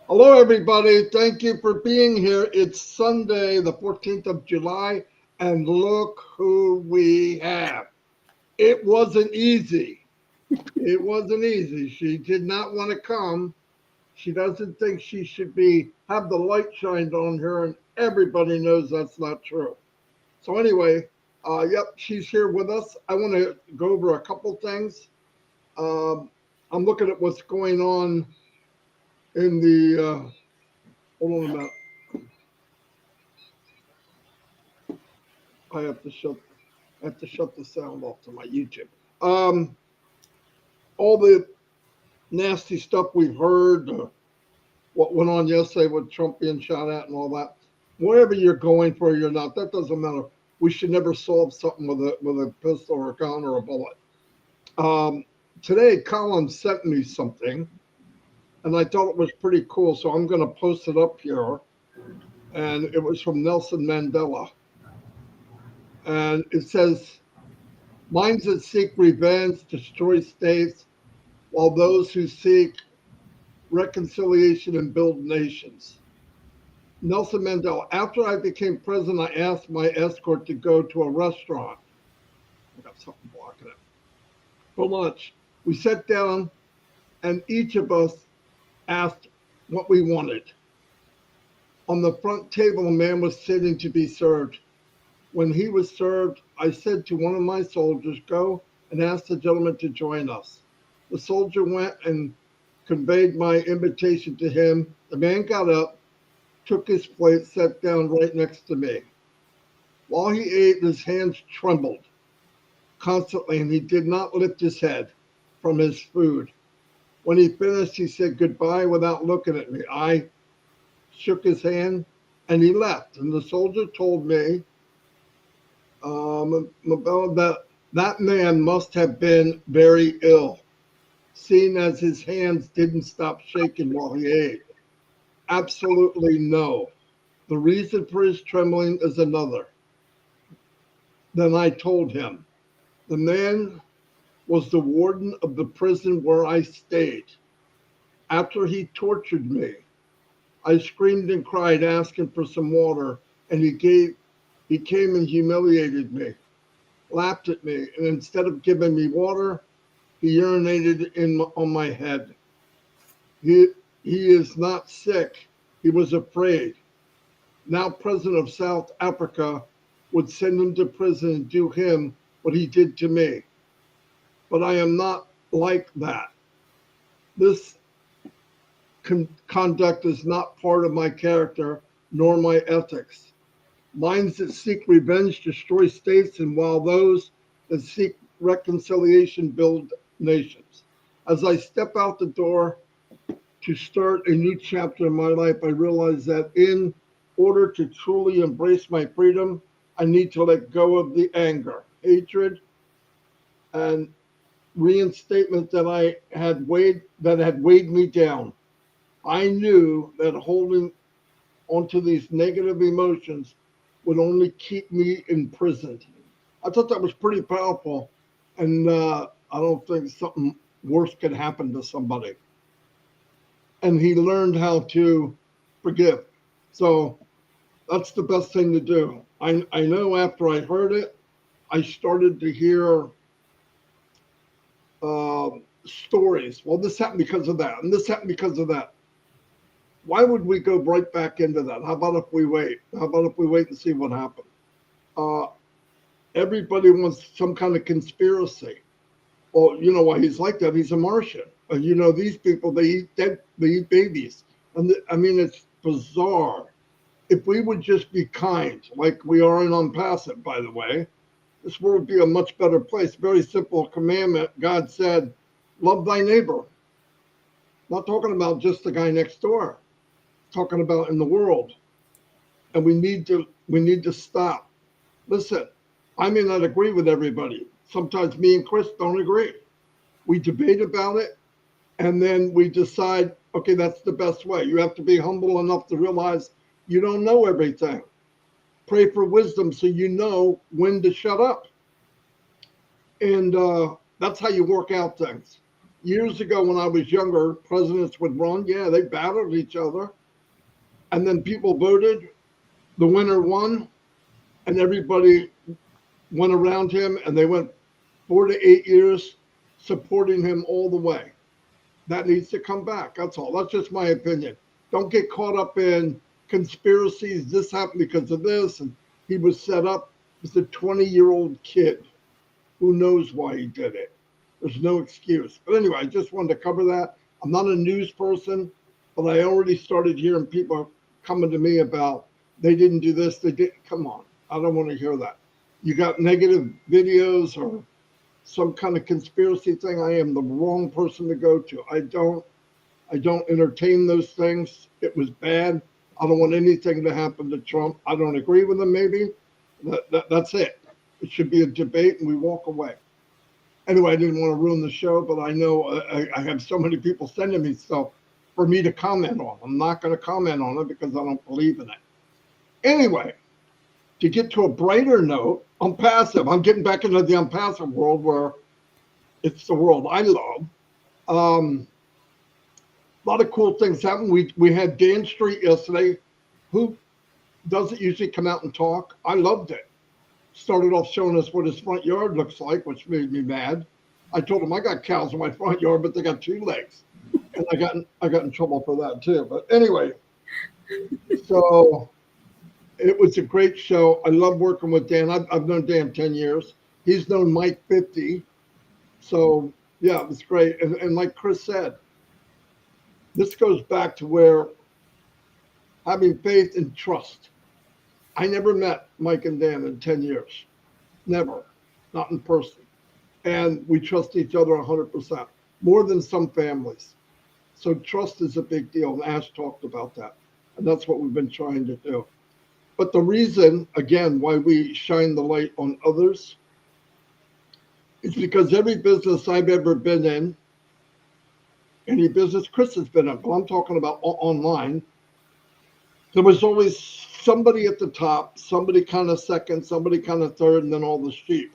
Hello, everybody. Thank you for being here. It's Sunday, the 14th of July, and look who we have. It wasn't easy. It wasn't easy. She did not want to come. She doesn't think she should be have the light shined on her, and everybody knows that's not true. So anyway, yep, she's here with us. I want to go over a couple things. Um, I'm looking at what's going on in the. Hold on a minute. I have to shut I have to shut the sound off to my YouTube. Um, all the nasty stuff we've heard, what went on yesterday with Trump being shot at and all that. Wherever you're going for, you're not. That doesn't matter. We should never solve something with a pistol or a gun or a bullet. Um, Today, Colin sent me something, and I thought it was pretty cool. So I'm going to post it up here. And it was from Nelson Mandela, and it says, "Minds that seek revenge destroy states, while those who seek reconciliation and build nations." Nelson Mandela. After I became president, I asked my escort to go to a restaurant. I got something blocking it. For lunch. We sat down and each of us asked what we wanted. On the front table, a man was sitting to be served. When he was served, I said to one of my soldiers, "Go and ask the gentleman to join us." The soldier went and conveyed my invitation to him. The man got up, took his plate, sat down right next to me. While he ate, his hands trembled constantly, and he did not lift his head from his food. When he finished, he said goodbye without looking at me. I shook his hand, and he left. And the soldier told me that that man must have been very ill, seeing as his hands didn't stop shaking while he ate. Absolutely no. The reason for his trembling is another. Then I told him. The man was the warden of the prison where I stayed. After he tortured me, I screamed and cried, asking for some water, and he came and humiliated me, laughed at me, and instead of giving me water, he urinated on my head. He he is not sick. He was afraid. Now president of South Africa would send him to prison and do him what he did to me. But I am not like that. This conduct is not part of my character nor my ethics. Minds that seek revenge destroy states, and while those that seek reconciliation build nations. As I step out the door to start a new chapter in my life, I realize that in order to truly embrace my freedom, I need to let go of the anger, hatred, and reinstatement that had weighed me down. I knew that holding onto these negative emotions would only keep me imprisoned. I thought that was pretty powerful, and I don't think something worse could happen to somebody. And he learned how to forgive. So that's the best thing to do. I know after I heard it, I started to hear stories. Well, this happened because of that, and this happened because of that. Why would we go right back into that? How about if we wait? How about if we wait and see what happens? Uh, Everybody wants some kind of conspiracy. Well, you know why he's like that? He's a Martian. You know, these people, they eat babies. And I mean, it's bizarre. If we would just be kind, like we are in Onpassive, by the way, this world would be a much better place. Very simple commandment. God said, love thy neighbor. Not talking about just the guy next door, talking about in the world. And we need to stop. Listen, I may not agree with everybody. Sometimes me and Chris don't agree. We debate about it, and then we decide, okay, that's the best way. You have to be humble enough to realize you don't know everything. Pray for wisdom so you know when to shut up. And that's how you work out things. Years ago when I was younger, presidents would run. Yeah, they battled each other. And then people voted, the winner won, and everybody went around him and they went 4 to 8 years supporting him all the way. That needs to come back. That's all. That's just my opinion. Don't get caught up in conspiracies. This happened because of this, and he was set up. He's a 20-year-old kid who knows why he did it. There's no excuse. But anyway, I just wanted to cover that. I'm not a news person, but I already started hearing people coming to me about they didn't do this, they didn't. Come on. I don't want to hear that. You got negative videos or some kind of conspiracy thing, I am the wrong person to go to. I don't entertain those things. It was bad. I don't want anything to happen to Trump. I don't agree with him, maybe. That's it. It should be a debate and we walk away. Anyway, I didn't want to ruin the show, but I know I have so many people sending me stuff for me to comment on. I'm not going to comment on it because I don't believe in it. Anyway, to get to a brighter note, Onpassive. I'm getting back into the Onpassive world where it's the world I love. A lot of cool things happen. We had Dan Street yesterday, who doesn't usually come out and talk. I loved it. Started off showing us what his front yard looks like, which made me mad. I told him I got cows in my front yard, but they got 2 legs, and I got in trouble for that too. But anyway, so it was a great show. I love working with Dan. I've known Dan 10 years. He's known Mike 50. So yeah, it was great. And like Chris said, this goes back to where having faith and trust. I never met Mike and Dan in 10 years. Never. Not in person. And we trust each other 100%, more than some families. So trust is a big deal. And Ash talked about that. And that's what we've been trying to do. But the reason, again, why we shine the light on others is because every business I've ever been in, any business Chris has been in, but I'm talking about online, there was always somebody at the top, somebody kind of second, somebody kind of third, and then all the sheep.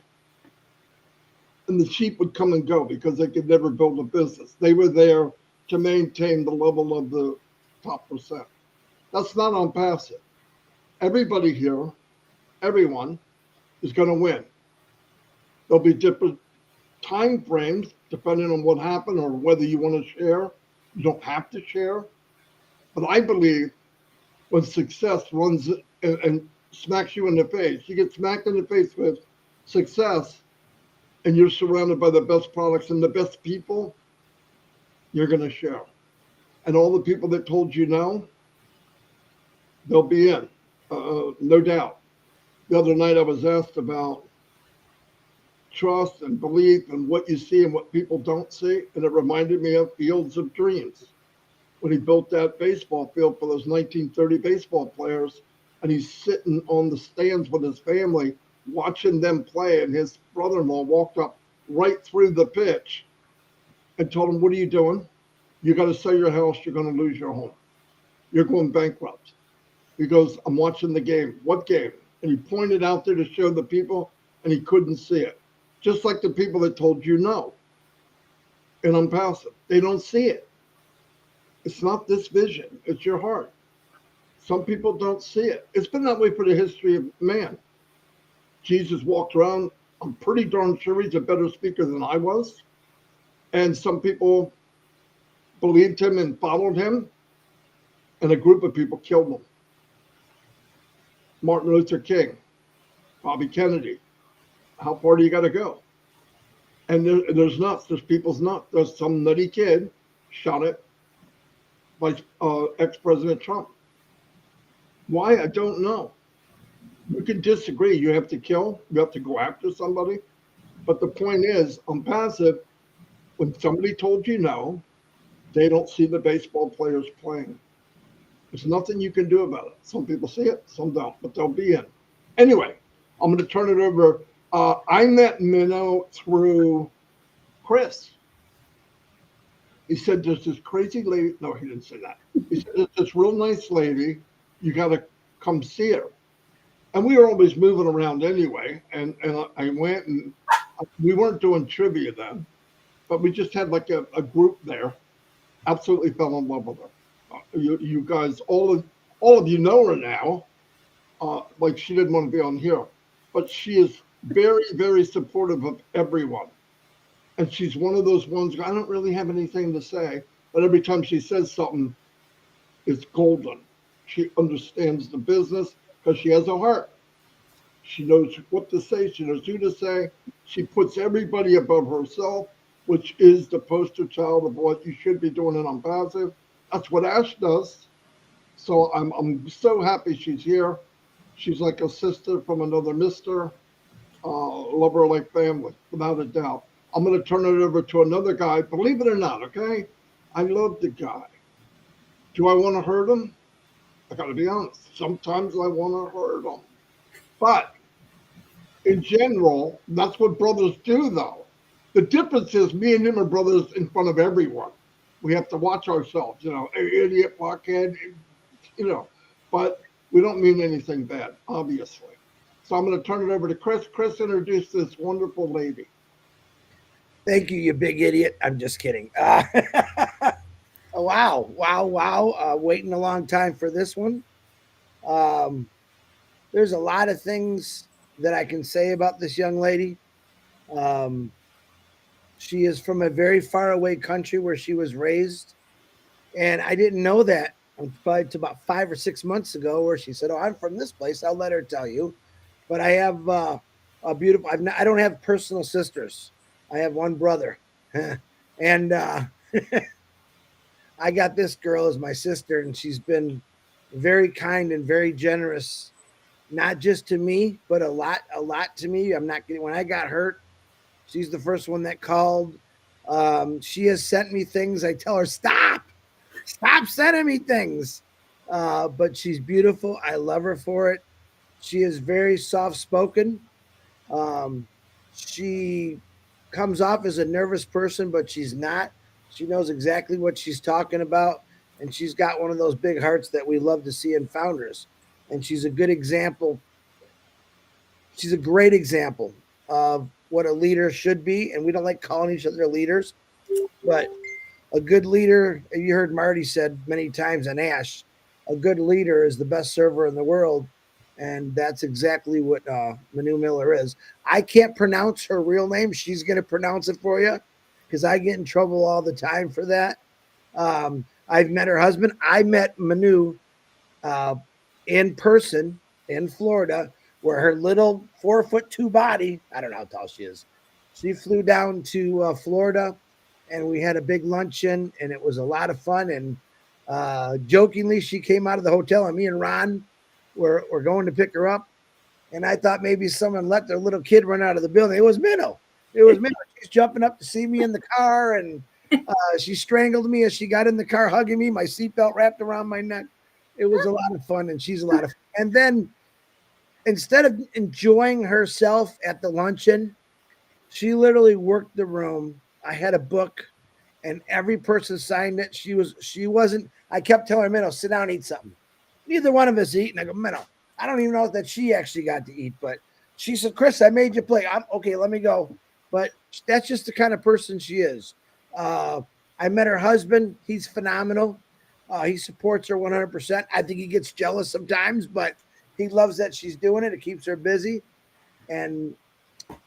And the sheep would come and go because they could never build a business. They were there to maintain the level of the top percent. That's not Onpassive. Everybody here, everyone, is going to win. There'll be different time frames depending on what happened or whether you want to share. You don't have to share. But I believe when success runs and smacks you in the face, you get smacked in the face with success and you're surrounded by the best products and the best people, you're going to share. And all the people that told you no, they'll be in, no doubt. The other night I was asked about trust and belief and what you see and what people don't see. And it reminded me of Fields of Dreams when he built that baseball field for those 1930 baseball players. And he's sitting on the stands with his family watching them play. And his brother-in-law walked up right through the pitch and told him, "What are you doing? You got to sell your house. You're going to lose your home. You're going bankrupt." He goes, "I'm watching the game." "What game?" And he pointed out there to show the people, and he couldn't see it. Just like the people that told you no in Onpassive. They don't see it. It's not this vision. It's your heart. Some people don't see it. It's been that way for the history of man. Jesus walked around. I'm pretty darn sure he's a better speaker than I was. And some people believed him and followed him. And a group of people killed him. Martin Luther King, Bobby Kennedy. How far do you got to go? And there's nuts. There's people's nuts. There's some nutty kid shot it by ex-President Trump. Why? I don't know. You can disagree. You have to kill. You have to go after somebody. But the point is, Onpassive, when somebody told you no, they don't see the baseball players playing. There's nothing you can do about it. Some people see it, some don't, but they'll be in. Anyway, I'm going to turn it over. I met Minoo through Chris. He said, "There's this crazy lady." No, he didn't say that. He said, "There's this real nice lady. You got to come see her." And we were always moving around anyway. And I went, and we weren't doing trivia then. but we just had like a group there. Absolutely fell in love with her. You guys, all of you know her now. Like she didn't want to be on here, but she is very, very supportive of everyone. And she's one of those ones, I don't really have anything to say, but every time she says something, it's golden. She understands the business because she has a heart. She knows what to say, she knows who to say. She puts everybody above herself, which is the poster child of what you should be doing in Onpassive. That's what Ash does. So I'm so happy she's here. She's like a sister from another mister. Love her like family, without a doubt. I'm going to turn it over to another guy. Believe it or not, okay? I love the guy. Do I want to hurt him? I got to be honest. Sometimes I want to hurt him. But in general, that's what brothers do, though. The difference is me and him are brothers in front of everyone. We have to watch ourselves, hey, idiot, blockhead, but we don't mean anything bad, obviously. So I'm going to turn it over to Chris. Chris, introduce this wonderful lady. Thank you, you big idiot. I'm just kidding. Wow. Waiting a long time for this one. Um, there's a lot of things that I can say about this young lady. Um, she is from a very far away country where she was raised. And I didn't know that probably to about 5 or 6 months ago, where she said, "Oh, I'm from this place." I'll let her tell you. But I have a beautiful. I don't have personal sisters. I have one brother, and I got this girl as my sister, and she's been very kind and very generous, not just to me, but a lot to me. I'm not kidding. When I got hurt, she's the first one that called. She has sent me things. I tell her, stop sending me things. But she's beautiful. I love her for it. She is very soft spoken. Um, she comes off as a nervous person, but she's not. She knows exactly what she's talking about, and she's got one of those big hearts that we love to see in founders. And she's a good example. She's a great example of what a leader should be. And we don't like calling each other leaders, but a good leader, you heard Marty said many times on Ash, a good leader is the best server in the world. And that's exactly what Minoo Miller is. I can't pronounce her real name. She's going to pronounce it for you because I get in trouble all the time for that. I've met her husband. I met Minoo uh, in person in Florida, where her little 4'2" body, I don't know how tall she is. She flew down to Florida, and we had a big luncheon, and it was a lot of fun. And jokingly, she came out of the hotel, and me and Ron were going to pick her up. And I thought maybe someone let their little kid run out of the building. It was Minnow. It was Minnow. She's jumping up to see me in the car, and she strangled me as she got in the car, hugging me. My seatbelt wrapped around my neck. It was a lot of fun, and she's a lot of fun. And then instead of enjoying herself at the luncheon, she literally worked the room. I had a book, and every person signed it. She wasn't. I kept telling her, Minnow, sit down and eat something. Neither one of us eat. And I go, Minnow, I don't even know that she actually got to eat. But she said, Chris, I made you play. I'm okay, let me go. But that's just the kind of person she is. I met her husband. He's phenomenal. He supports her 100%. I think he gets jealous sometimes, but he loves that she's doing it. It keeps her busy. And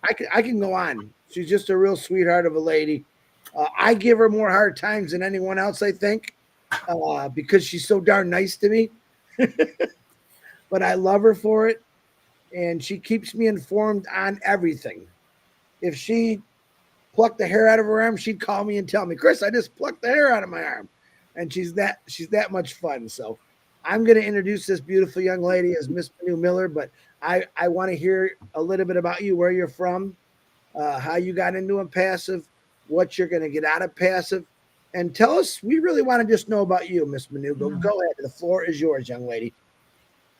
I can go on. She's just a real sweetheart of a lady. I give her more hard times than anyone else, I think, because she's so darn nice to me. But I love her for it. And she keeps me informed on everything. If she plucked the hair out of her arm, she'd call me and tell me, Chris, I just plucked the hair out of my arm. And she's that much fun. So I'm going to introduce this beautiful young lady as Miss Minoo Miller, but I want to hear a little bit about you, where you're from, how you got into Onpassive, what you're going to get out of passive, and tell us. We really want to just know about you, Miss Minoo. Go ahead. The floor is yours, young lady.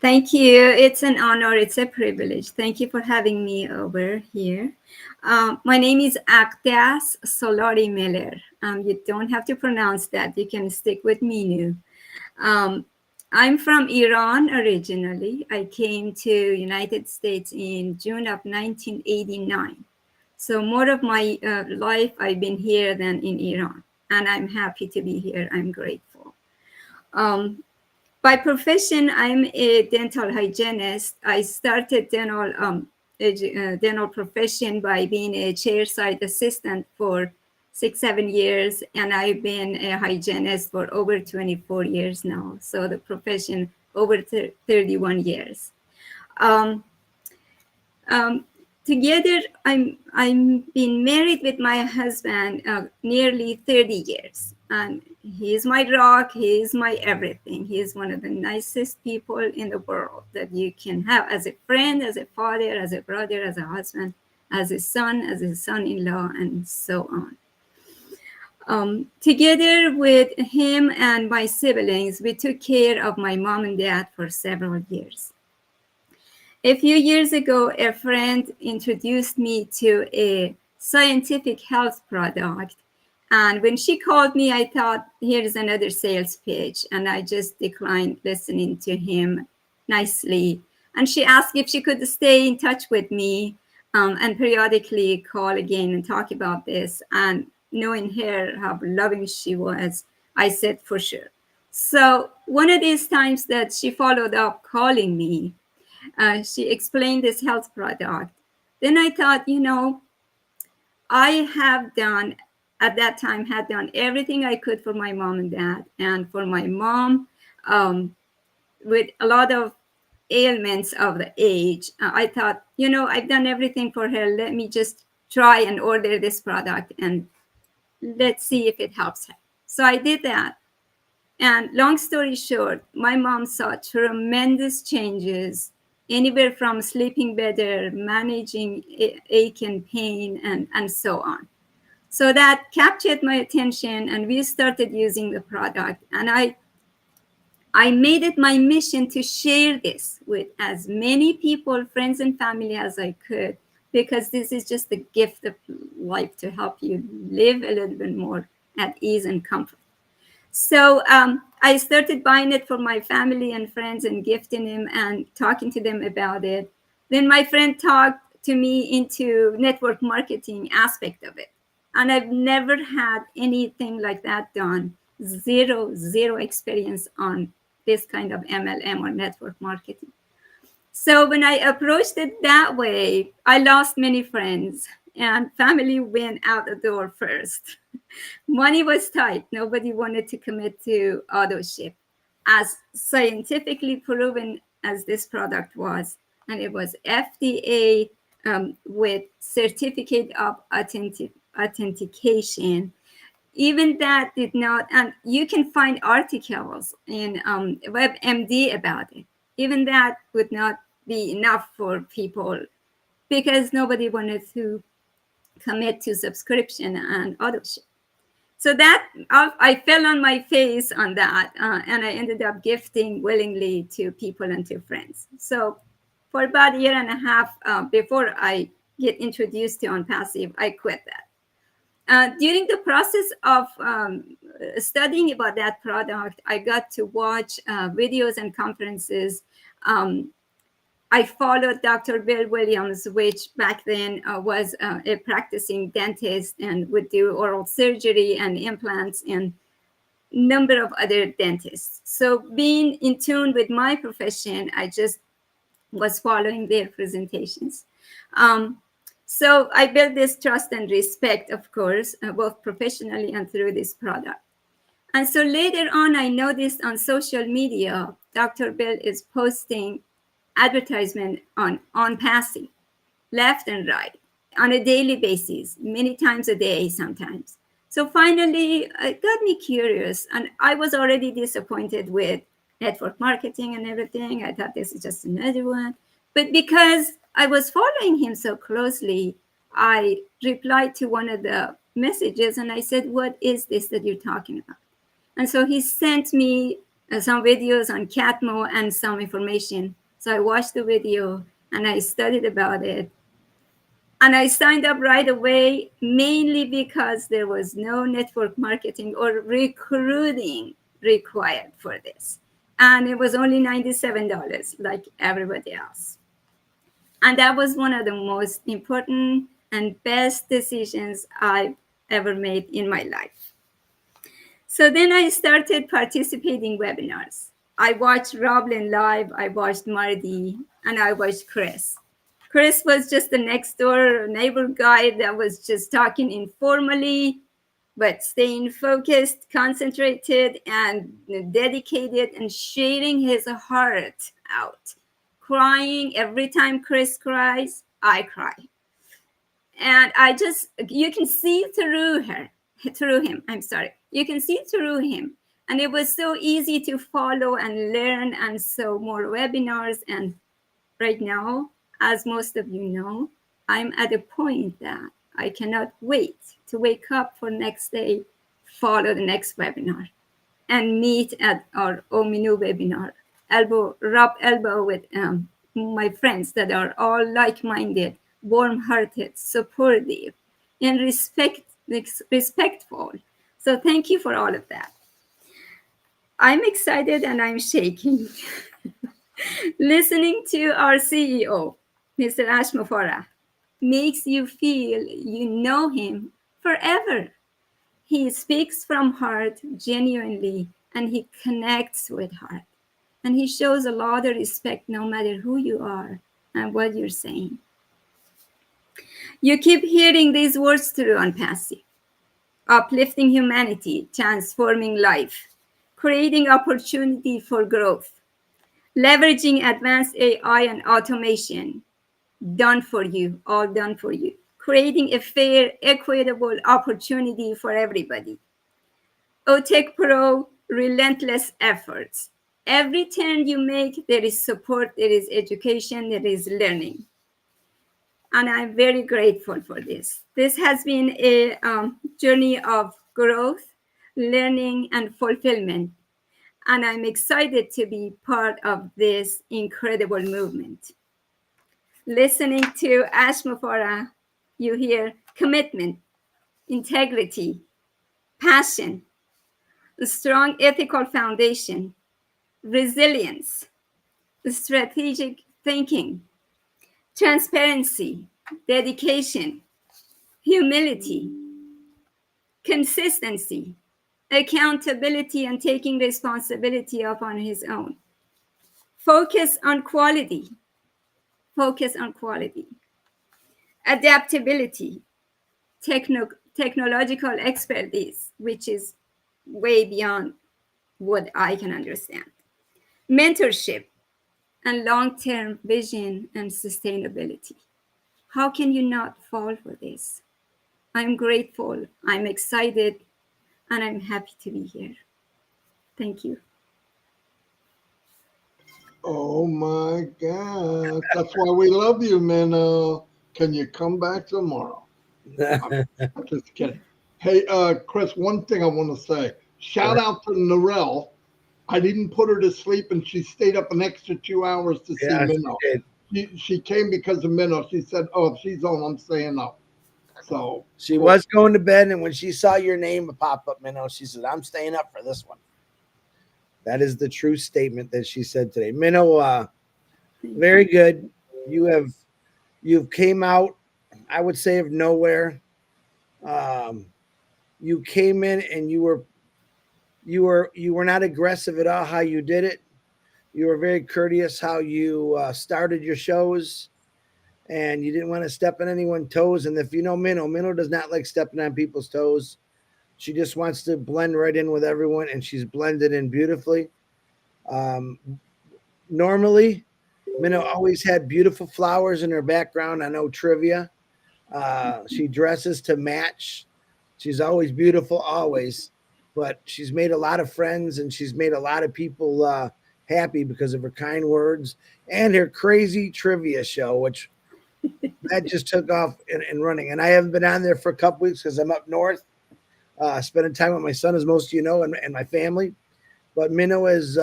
Thank you. It's an honor. It's a privilege. Thank you for having me over here. My name is Aktas Solari Miller. You don't have to pronounce that. You can stick with Minoo. I'm from Iran originally. I came to United States in June of 1989. So more of my life I've been here than in Iran, and I'm happy to be here. I'm grateful. By profession, I'm a dental hygienist. I started dental profession by being a chairside assistant for 6-7 years, and I've been a hygienist for over 24 years now. So the profession over 31 years. Um, um, Together, I'm been married with my husband nearly 30 years, and he's my rock. He's my everything. He's one of the nicest people in the world that you can have as a friend, as a father, as a brother, as a husband, as a son, as a son-in-law, and so on. Together with him and my siblings, we took care of my mom and dad for several years. A few years ago, a friend introduced me to a scientific health product. And when she called me, I thought, here's another sales pitch. And I just declined listening to him nicely. And she asked if she could stay in touch with me and periodically call again and talk about this. And knowing her, how loving she was, I said, for sure. So one of these times that she followed up calling me, she explained this health product. Then I thought, I have done, at that time, had done everything I could for my mom and dad. And for my mom, with a lot of ailments of the age, I thought, I've done everything for her. Let me just try and order this product and let's see if it helps her. So I did that. And long story short, my mom saw tremendous changes, anywhere from sleeping better, managing ache and pain, and so on. So that captured my attention, and we started using the product. And I made it my mission to share this with as many people, friends and family as I could, because this is just the gift of life to help you live a little bit more at ease and comfort. So I started buying it for my family and friends and gifting them and talking to them about it. Then my friend talked to me into network marketing aspect of it. And I've never had anything like that done. Zero experience on this kind of MLM or network marketing. So when I approached it that way, I lost many friends and family went out the door first. Money was tight. Nobody wanted to commit to auto ship, as scientifically proven as this product was. And it was FDA with certificate of authentication. Even that did not, and you can find articles in WebMD about it. Even that would not be enough for people because nobody wanted to commit to subscription and auto ship. So that I fell on my face on that, and I ended up gifting willingly to people and to friends. So for about a year and a half before I get introduced to Onpassive, I quit that. During the process of studying about that product, I got to watch videos and conferences. I followed Dr. Bill Williams, which back then was a practicing dentist and would do oral surgery and implants and number of other dentists. So being in tune with my profession, I just was following their presentations. So I built this trust and respect, of course, both professionally and through this product. And so later on, I noticed on social media, Dr. Bill is posting advertisement on Onpassive, left and right, on a daily basis, many times a day sometimes. So finally, it got me curious, and I was already disappointed with network marketing and everything. I thought this is just another one. But because I was following him so closely, I replied to one of the messages and I said, what is this that you're talking about? And so he sent me some videos on Catmo and some information. So I watched the video and I studied about it. And I signed up right away, mainly because there was no network marketing or recruiting required for this. And it was only $97, like everybody else. And that was one of the most important and best decisions I've ever made in my life. So then I started participating webinars. I watched Roblin live, I watched Marty, and I watched Chris. Chris was just the next door neighbor guy that was just talking informally, but staying focused, concentrated, and dedicated, and sharing his heart out. Crying every time Chris cries, I cry. And you can see through him. I'm sorry. You can see through him. And it was so easy to follow and learn. And so more webinars. And right now, as most of you know, I'm at a point that I cannot wait to wake up for next day, follow the next webinar, and meet at our Minoo webinar, rub elbow with my friends that are all like-minded, warm-hearted, supportive, and respectful. So thank you for all of that. I'm excited and I'm shaking. Listening to our CEO, Mr. Ashmafara, makes you feel you know him forever. He speaks from heart genuinely, and he connects with heart. And he shows a lot of respect no matter who you are and what you're saying. You keep hearing these words through Onpassive: uplifting humanity, transforming life, creating opportunity for growth, leveraging advanced AI and automation, done for you, all done for you, creating a fair, equitable opportunity for everybody. OTech Pro, relentless efforts. Every turn you make, there is support, there is education, there is learning. And I'm very grateful for this. This has been a journey of growth, learning, and fulfillment. And I'm excited to be part of this incredible movement. Listening to Ashmafara, you hear commitment, integrity, passion, a strong ethical foundation, resilience, strategic thinking, transparency, dedication, humility, consistency, accountability, and taking responsibility upon his own. Focus on quality. Focus on quality. Adaptability, technological expertise, which is way beyond what I can understand. Mentorship, and long-term vision and sustainability. How can you not fall for this? I'm grateful, I'm excited, and I'm happy to be here. Thank you. Oh my God. That's why we love you, Minoo. Can you come back tomorrow? I'm just kidding. Hey, Chris, one thing I want to say. Shout out to Narelle. I didn't put her to sleep, and she stayed up an extra 2 hours to see Minoo. She came because of Minoo. She said, "Oh, if she's on, I'm staying up." So she was going to bed, and when she saw your name pop up, Minoo, she said, "I'm staying up for this one." That is the true statement that she said today. Minoo, very good. You've came out, I would say, of nowhere. You came in and you were not aggressive at all how you did it. You were very courteous how you started your shows, and you didn't want to step on anyone's toes. And if you know Minoo does not like stepping on people's toes. She just wants to blend right in with everyone, and she's blended in beautifully. Normally, Minoo always had beautiful flowers in her background. I know trivia. She dresses to match. She's always beautiful, always. But she's made a lot of friends, and she's made a lot of people happy because of her kind words and her crazy trivia show, which that just took off and running. And I haven't been on there for a couple weeks because I'm up north, spending time with my son, as most of you know, and my family. But Minoo is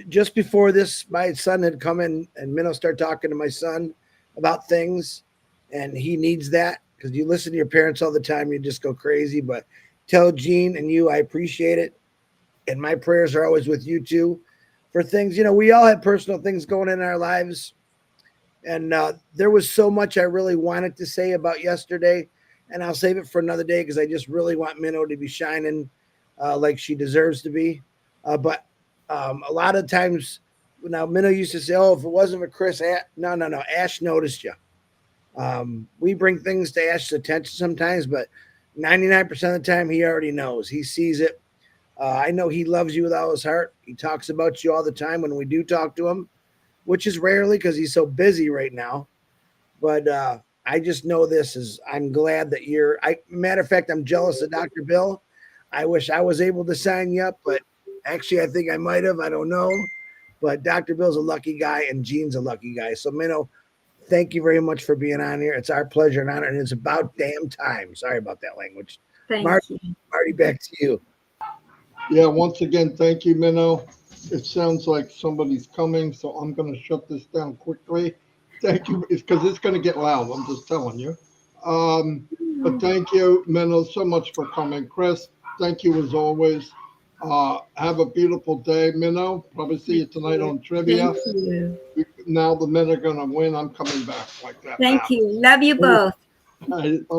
just before this, my son had come in, and Minoo started talking to my son about things, and he needs that because you listen to your parents all the time, you just go crazy. But tell Gene and you, I appreciate it, and my prayers are always with you too for things. You know, we all have personal things going in our lives, And there was so much I really wanted to say about yesterday, and I'll save it for another day because I just really want Minnow to be shining like she deserves to be. But a lot of times, now Minnow used to say, "Oh, if it wasn't for Chris, no, Ash noticed you." We bring things to Ash's attention sometimes, but 99% of the time, he already knows. He sees it. I know he loves you with all his heart. He talks about you all the time when we do talk to him, which is rarely because he's so busy right now. But I just know this is, I'm glad that matter of fact, I'm jealous of Dr. Bill. I wish I was able to sign you up, but actually, I think I might have. I don't know. But Dr. Bill's a lucky guy and Gene's a lucky guy. So, Minnow, thank you very much for being on here. It's our pleasure and honor, and it's about damn time. Sorry about that language. Thank you. Marty, back to you. Yeah, once again, thank you, Minnow. It sounds like somebody's coming, so I'm going to shut this down quickly. Thank you, because it's going to get loud. I'm just telling you. But thank you, Minnow, so much for coming. Chris, thank you as always. Have a beautiful day, Minnow. Probably see you tonight on trivia. Thank you. Now the men are going to win. I'm coming back like that. Thank now. you. Love you both. All right, bye-bye.